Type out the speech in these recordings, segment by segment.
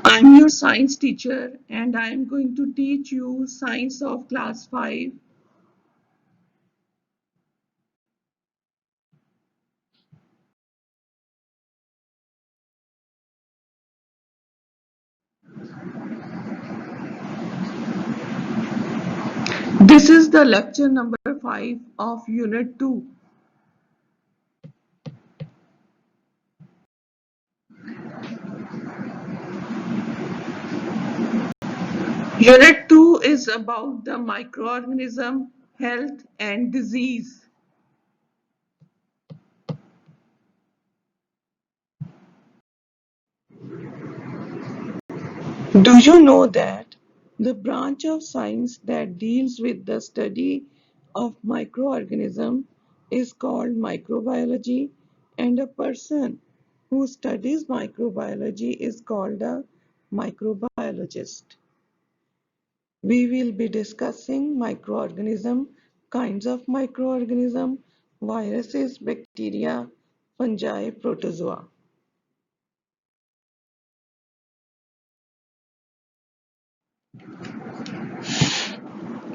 I'm your science teacher and I'm going to teach you science of class 5. This is the lecture number 5 of unit 2. Unit 2 is about the microorganism, health and disease. Do you know that the branch of science that deals with the study of microorganism is called microbiology, and a person who studies microbiology is called a microbiologist? We will be discussing microorganism, kinds of microorganism, viruses, bacteria, fungi, protozoa.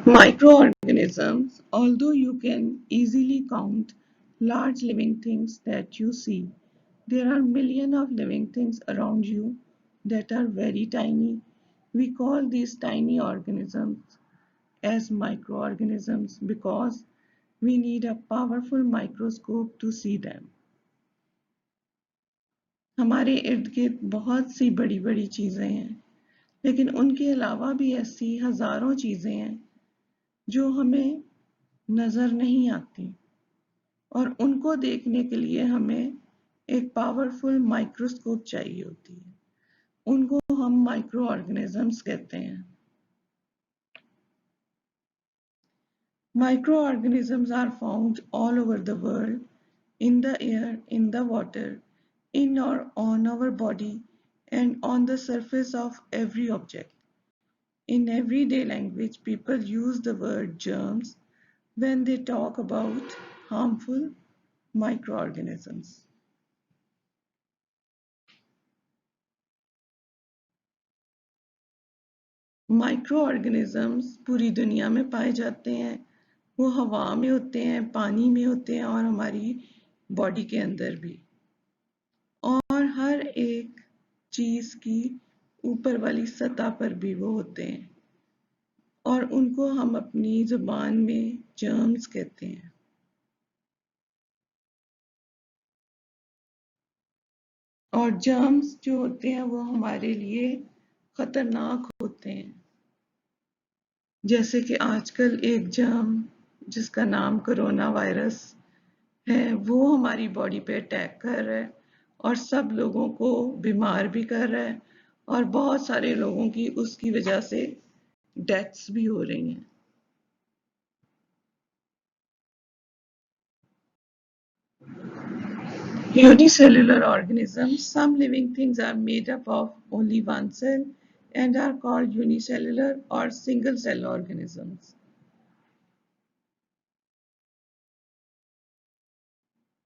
Microorganisms, although you can easily count large living things that you see, there are millions of living things around you that are very tiny. We call these tiny organisms as microorganisms because we need a powerful microscope to see them. हमारे इर्द गिर्द बहुत सी बड़ी बड़ी चीज़ें हैं, लेकिन उनके अलावा भी ऐसी हज़ारों चीज़ें हैं जो हमें नज़र नहीं आती, और उनको देखने के लिए हमें एक पावरफुल माइक्रोस्कोप चाहिए होती है. उनको हम माइक्रो ऑर्गेनिजम्स कहते हैं. Microorganisms are found all over the world, in the air, in the water, in or on our body, and on the surface of every object. In everyday language, people use the word germs when they talk about harmful microorganisms. Micro organisms पूरी दुनिया में पाए जाते हैं. वो हवा में होते हैं, पानी में होते हैं और हमारी बॉडी के अंदर भी. और हर एक चीज की ऊपर वाली सतह पर भी वो होते हैं, और उनको हम अपनी जुबान में जर्म्स कहते हैं. और जर्म्स जो होते हैं वो हमारे लिए खतरनाक होते हैं. जैसे कि आजकल एक जर्म जिसका नाम कोरोना वायरस है, वो हमारी बॉडी पे अटैक कर रहा है और सब लोगों को बीमार भी कर रहा है, और बहुत सारे लोगों की उसकी वजह से डेथ्स भी हो रही हैं. Unicellular organisms. Some living things are made up of only one cell and are called unicellular or single cell organisms.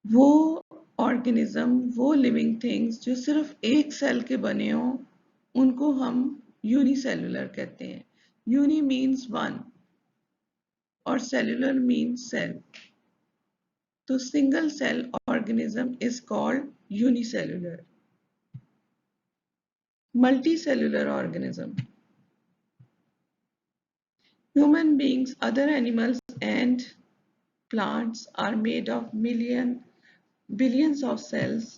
वो ऑर्गेनिज्म, वो लिविंग थिंग्स जो सिर्फ एक सेल के बने हों, उनको हम यूनिसेलुलर कहते हैं. यूनि मीन्स वन और सेलुलर मीन्स सेल. तो single cell organism is called unicellular. Multicellular organism. Human beings, other animals and plants are made of billions of cells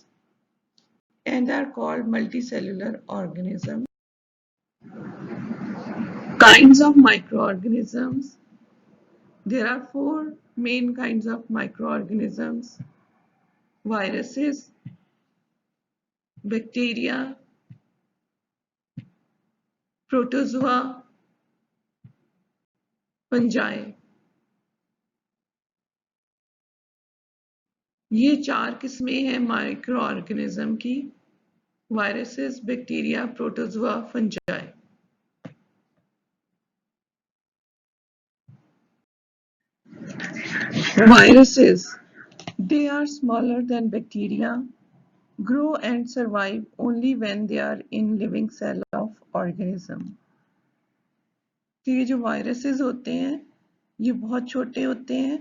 and are called multicellular organisms. Kinds of microorganisms. There are 4 main kinds of microorganisms: viruses, bacteria, protozoa, fungi. ये 4 किस्में हैं micro organism की: viruses, bacteria, protozoa, fungi. Viruses. They are smaller than bacteria grow and survive only when they are in living cell of organism. तो ये जो viruses होते हैं ये बहुत छोटे होते हैं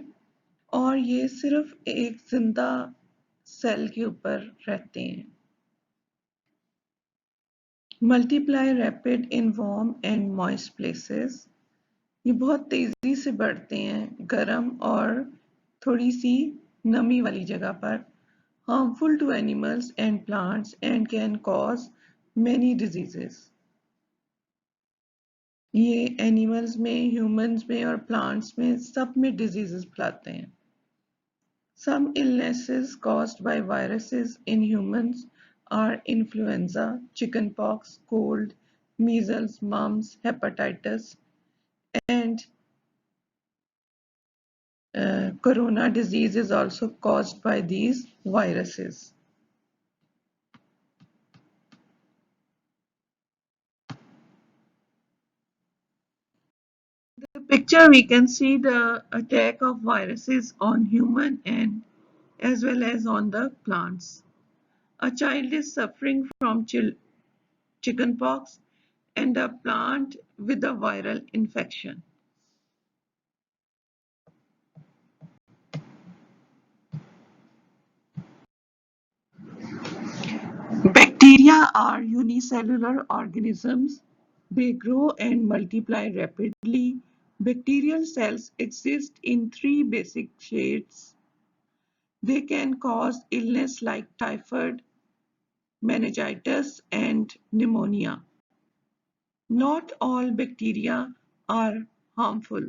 और ये सिर्फ एक जिंदा सेल के ऊपर रहते हैं. Multiply rapid in warm and moist places. ये बहुत तेजी से बढ़ते हैं गर्म और थोड़ी सी नमी वाली जगह पर. Harmful to animals and plants and can cause many diseases. ये एनिमल्स में, ह्यूमंस में और प्लांट्स में सब में डिजीजेस फैलाते हैं. Some illnesses caused by viruses in humans are influenza, chickenpox, cold, measles, mumps, hepatitis, and corona disease is also caused by these viruses. In the picture we can see the attack of viruses on human and as well as on the plants. A child is suffering from chickenpox and a plant with a viral infection. Bacteria are unicellular organisms. They grow and multiply rapidly. Bacterial cells exist in three basic shades. They can cause illness like typhoid, meningitis, and pneumonia. Not all bacteria are harmful.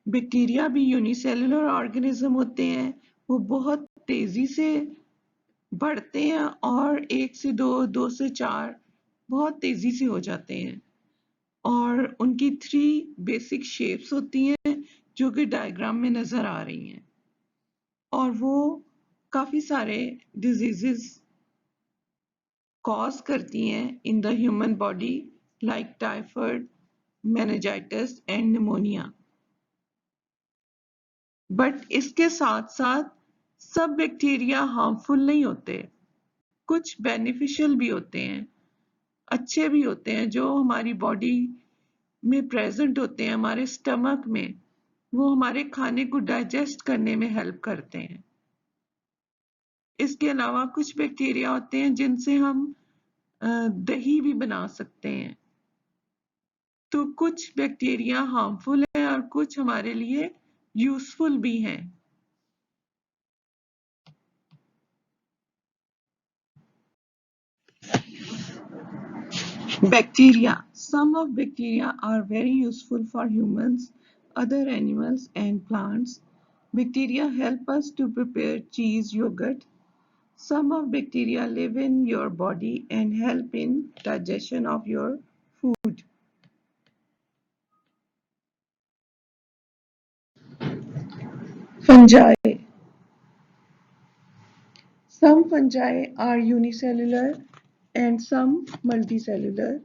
Bacteria भी unicellular organism होते हैं. वो बहुत तेजी से बढ़ते हैं और 1 से 2, 2 से 4 बहुत तेजी से हो जाते हैं. और उनकी 3 बेसिक शेप्स होती हैं जो कि डायग्राम में नजर आ रही हैं. और वो काफी सारे डिजीजेस कॉज करती हैं in the human body like typhoid, meningitis and pneumonia. But इसके साथ साथ सब बैक्टीरिया हार्मफुल नहीं होते. कुछ बेनिफिशियल भी होते हैं, अच्छे भी होते हैं जो हमारी बॉडी में प्रेजेंट होते हैं, हमारे स्टमक में. वो हमारे खाने को डाइजेस्ट करने में हेल्प करते हैं. इसके अलावा कुछ बैक्टीरिया होते हैं जिनसे हम दही भी बना सकते हैं. तो कुछ बैक्टीरिया हार्मफुल है और कुछ हमारे लिए यूजफुल भी हैं. Bacteria. Some of bacteria are very useful for humans, other animals and plants. Bacteria help us to prepare cheese, yogurt. Some of bacteria live in your body and help in digestion of your food. Fungi. Some fungi are unicellular and some multicellular.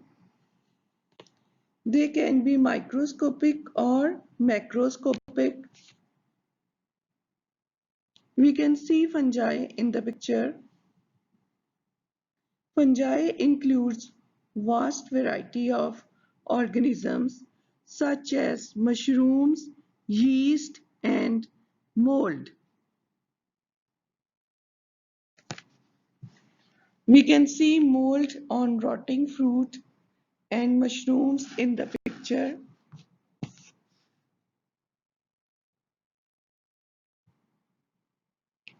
They can be microscopic or macroscopic. We can see fungi in the picture. Fungi includes vast variety of organisms such as mushrooms, yeast, and mold. We can see mold on rotting fruit and mushrooms in the picture.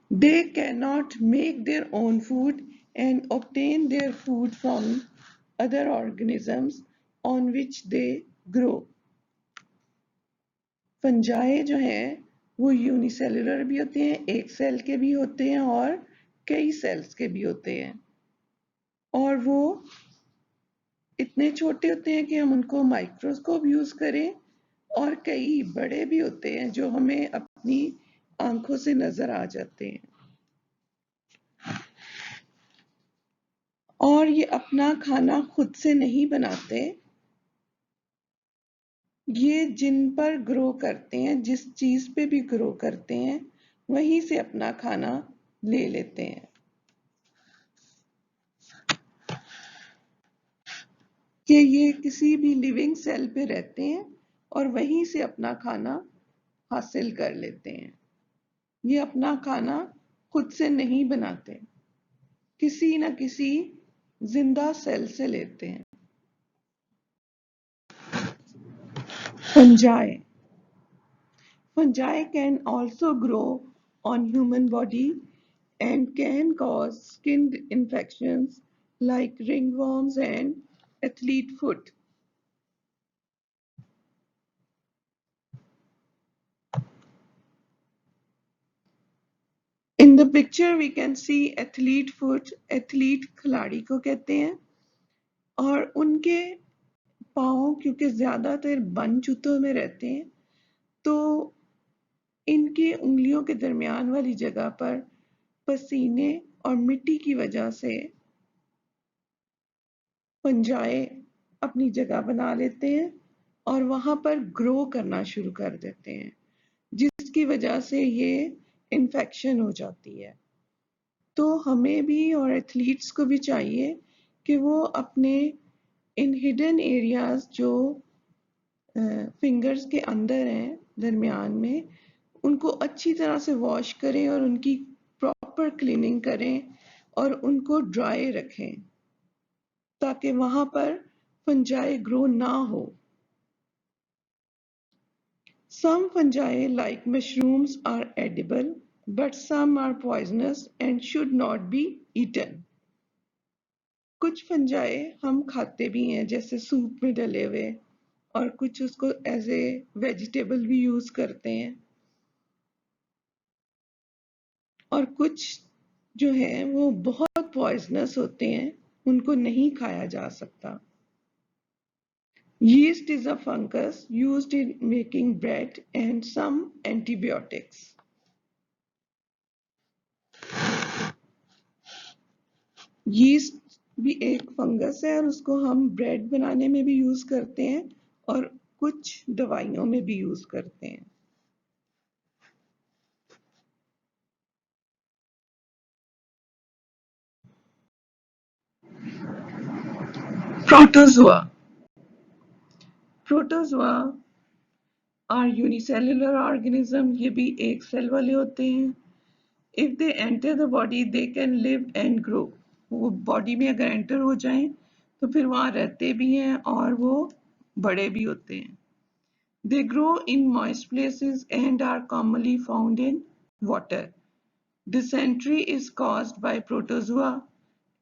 They cannot make their own food and obtain their food from other organisms on which they grow. Fungi जो हैं वो unicellular भी होते हैं, एक cell के भी होते हैं और कई सेल्स के भी होते हैं. और वो इतने छोटे होते हैं कि हम उनको माइक्रोस्कोप यूज करें और कई बड़े भी होते हैं जो हमें अपनी आंखों से नजर आ जाते हैं. और ये अपना खाना खुद से नहीं बनाते. ये जिन पर ग्रो करते हैं, जिस चीज पे भी ग्रो करते हैं, वहीं से अपना खाना ले लेते हैं कि ये किसी भी लिविंग सेल पे रहते हैं और वहीं से अपना खाना हासिल कर लेते हैं। ये अपना खाना खुद से नहीं बनाते, किसी न किसी जिंदा सेल से लेते हैं। Fungi. Fungi can also grow on human body and can cause skin infections like ringworms and athlete foot. In the picture we can see athlete foot, athlete खिलाड़ी को कहते हैं, और उनके पाँव क्योंकि ज्यादातर बन जूतों में रहते हैं तो इनके उंगलियों के दरमियान वाली जगह पर पसीने और मिट्टी की वजह से फंजाई अपनी जगह बना लेते हैं और वहां पर ग्रो करना शुरू कर देते हैं, जिसकी वजह से ये इन्फेक्शन हो जाती है। तो हमें भी और एथलीट्स को भी चाहिए कि वो अपने इन हिडन एरियाज जो फिंगर्स के अंदर हैं दरमियान में, उनको अच्छी तरह से वॉश करें और उनकी प्रॉपर क्लीनिंग करें और उनको ड्राई रखें ताकि वहां पर फंजाई ग्रो ना हो। Some fungi like mushrooms are edible, but some are poisonous and should not be eaten. कुछ फंजाई हम खाते भी हैं जैसे सूप में डले हुए, और कुछ उसको एज ए वेजिटेबल भी यूज करते हैं, और कुछ जो है वो बहुत पॉइजनस होते हैं, उनको नहीं खाया जा सकता। Yeast is a fungus used in making bread and some antibiotics. Yeast भी एक फंगस है और उसको हम ब्रेड बनाने में भी यूज करते हैं और कुछ दवाइयों में भी यूज करते हैं। Protozoa. Protozoa are unicellular organism, ये भी एक सेल वाले होते हैं। If they enter the body they can live and grow. वो बॉडी में अगर एंटर हो जाएं तो फिर वहां रहते भी हैं और वो बड़े भी होते हैं। They grow in moist places and are commonly found in water. Dysentery is caused by protozoa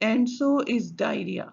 and so is diarrhea.